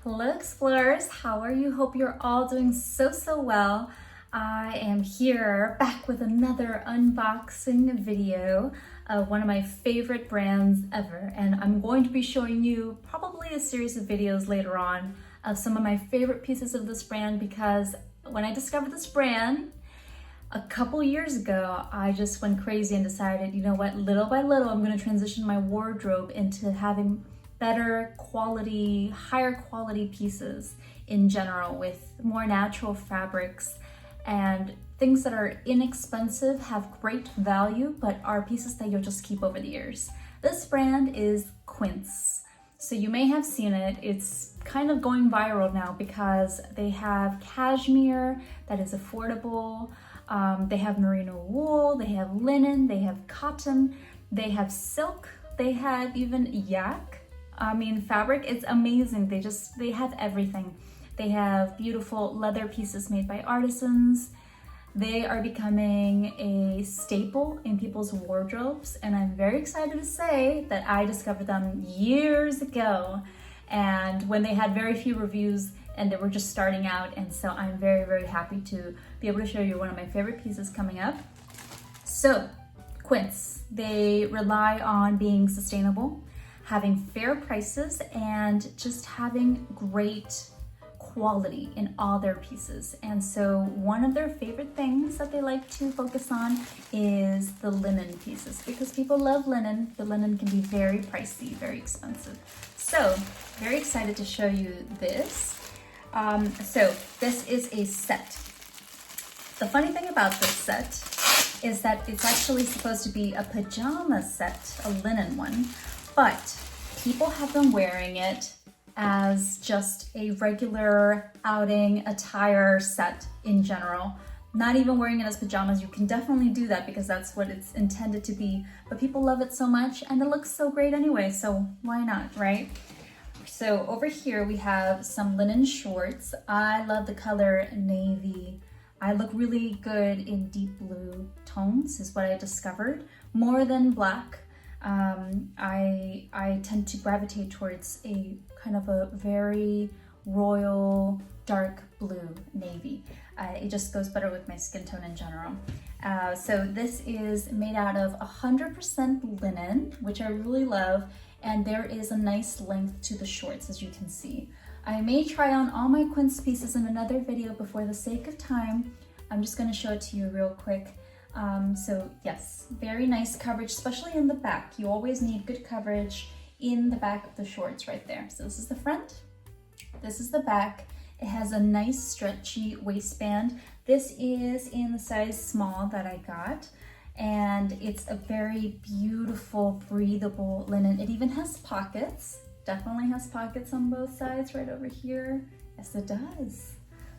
Hello explorers, how are you? Hope you're all doing so well. I am here back with another unboxing video of one of my favorite brands ever, and I'm going to be showing you probably a series of videos later on of some of my favorite pieces of this brand, because when I discovered this brand a couple years ago, I just went crazy and decided, you know what, little by little I'm going to transition my wardrobe into having better quality, higher quality pieces in general, with more natural fabrics and things that are inexpensive, have great value, but are pieces that you'll just keep over the years. This brand is Quince. So you may have seen it. It's kind of going viral now because they have cashmere that is affordable. They have merino wool, they have linen, they have cotton, they have silk, they have even yak. Fabric. It's amazing. They have everything. They have beautiful leather pieces made by artisans. They are becoming a staple in people's wardrobes, and I'm very excited to say that I discovered them years ago, and when they had very few reviews and they were just starting out, and so I'm very happy to be able to show you one of my favorite pieces coming up. So, Quince, they rely on being sustainable, having fair prices, and just having great quality in all their pieces. And so one of their favorite things that they like to focus on is the linen pieces, because people love linen, but linen can be very pricey, very expensive. So very excited to show you this. So this is a set. The funny thing about this set is that it's actually supposed to be a pajama set, a linen one, but people have been wearing it as just a regular outing attire set in general. Not even wearing it as pajamas. You can definitely do that because that's what it's intended to be, but people love it so much and it looks so great anyway, so why not, right? So over here we have some linen shorts. I love the color navy. I look really good in deep blue tones is what I discovered, more than black. I tend to gravitate towards a kind of a very royal dark blue navy. It just goes better with my skin tone in general. So this is made out of 100% linen, which I really love, and there is a nice length to the shorts, as you can see. I may try on all my Quince pieces in another video, but for the sake of time, I'm just going to show it to you real quick. So yes, very nice coverage, especially in the back. You always need good coverage in the back of the shorts right there. So this is the front, this is the back. It has a nice stretchy waistband. This is in the size small that I got, and it's a very beautiful, breathable linen. It even has pockets, definitely has pockets on both sides right over here. Yes, it does.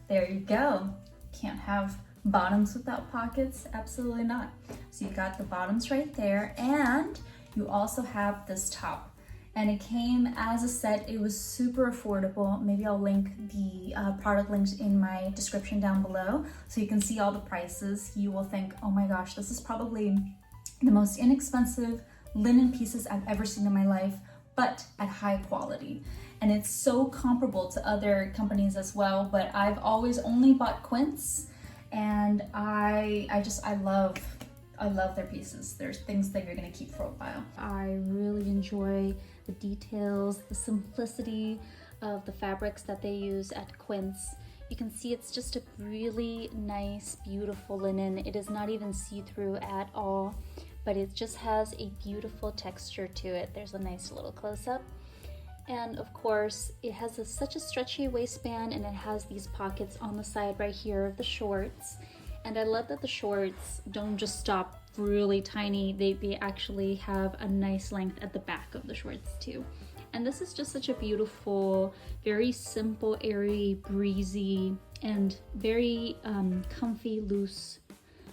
There you go. Can't have bottoms without pockets, absolutely not. So you got the bottoms right there, and you also have this top, and it came as a set. It was super affordable. Maybe I'll link the product links in my description down below so you can see all the prices. You will think, oh my gosh, this is probably the most inexpensive linen pieces I've ever seen in my life, but at high quality. And it's so comparable to other companies as well, but I've always only bought Quince, and I love their pieces. There's things that you're gonna keep for a while. I really enjoy the details, the simplicity of the fabrics that they use at Quince. You can see it's just a really nice, beautiful linen. It is not even see-through at all, but it just has a beautiful texture to it. There's a nice little close-up. And of course, it has such a stretchy waistband, and it has these pockets on the side right here of the shorts. And I love that the shorts don't just stop really tiny. They actually have a nice length at the back of the shorts too. And this is just such a beautiful, very simple, airy, breezy, and very comfy, loose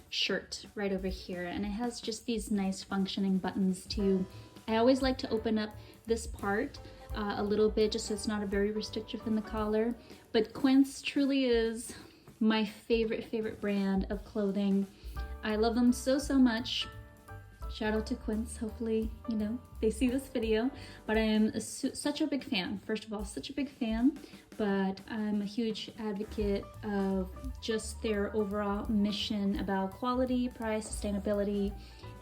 shirt right over here. And it has just these nice functioning buttons too. I always like to open up this part a little bit just so it's not a very restrictive in the collar. But Quince truly is my favorite brand of clothing. I love them so much. Shout out to Quince. Hopefully, they see this video. But I am such a big fan. First of all, such a big fan. But I'm a huge advocate of just their overall mission about quality, price, sustainability,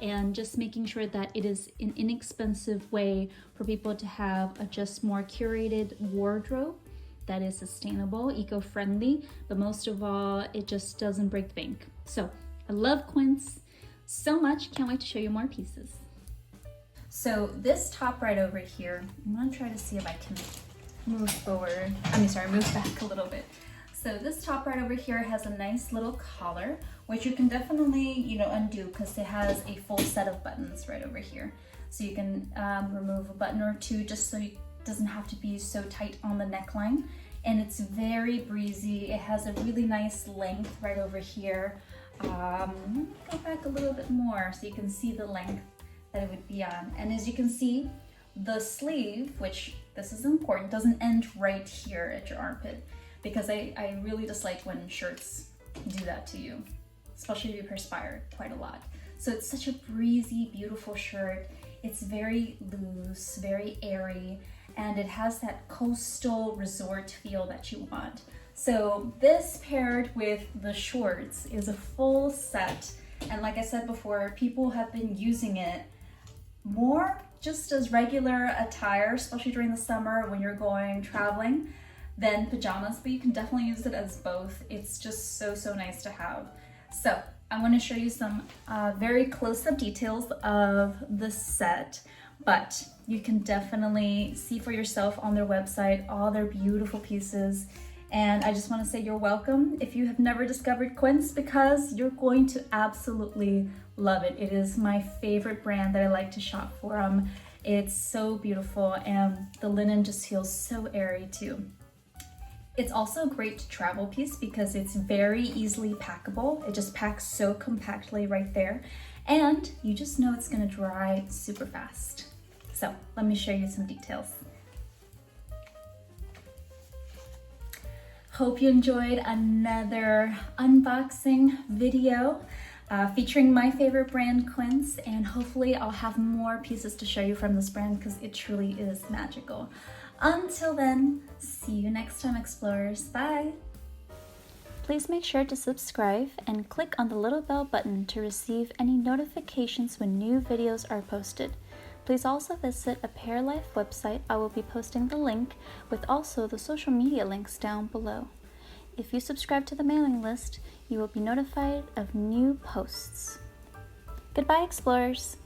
and just making sure that it is an inexpensive way for people to have a just more curated wardrobe that is sustainable, eco-friendly, but most of all, it just doesn't break the bank. So I love Quince so much. Can't wait to show you more pieces. So this top right over here, I'm gonna try to see if I can move back a little bit. So this top right over here has a nice little collar, which you can definitely, undo because it has a full set of buttons right over here. So you can remove a button or two just so it doesn't have to be so tight on the neckline. And it's very breezy. It has a really nice length right over here. Let me go back a little bit more so you can see the length that it would be on. And as you can see, the sleeve, which this is important, doesn't end right here at your armpit, because I really dislike when shirts do that to you, especially if you perspire quite a lot. So it's such a breezy, beautiful shirt. It's very loose, very airy, and it has that coastal resort feel that you want. So this paired with the shorts is a full set. And like I said before, people have been using it more just as regular attire, especially during the summer when you're going traveling, than pajamas, but you can definitely use it as both. It's just so nice to have. So I want to show you some very close-up details of the set, but you can definitely see for yourself on their website all their beautiful pieces. And I just want to say you're welcome if you have never discovered Quince, because you're going to absolutely love it. It is my favorite brand that I like to shop for. It's so beautiful, and the linen just feels so airy too. It's also a great travel piece because it's very easily packable. It just packs so compactly right there, and you just know it's gonna dry super fast. So let me show you some details. Hope you enjoyed another unboxing video featuring my favorite brand, Quince, and hopefully I'll have more pieces to show you from this brand because it truly is magical. Until then, see you next time, explorers. Bye! Please make sure to subscribe and click on the little bell button to receive any notifications when new videos are posted. Please also visit a Pair Life website. I will be posting the link with also the social media links down below. If you subscribe to the mailing list, you will be notified of new posts. Goodbye, explorers!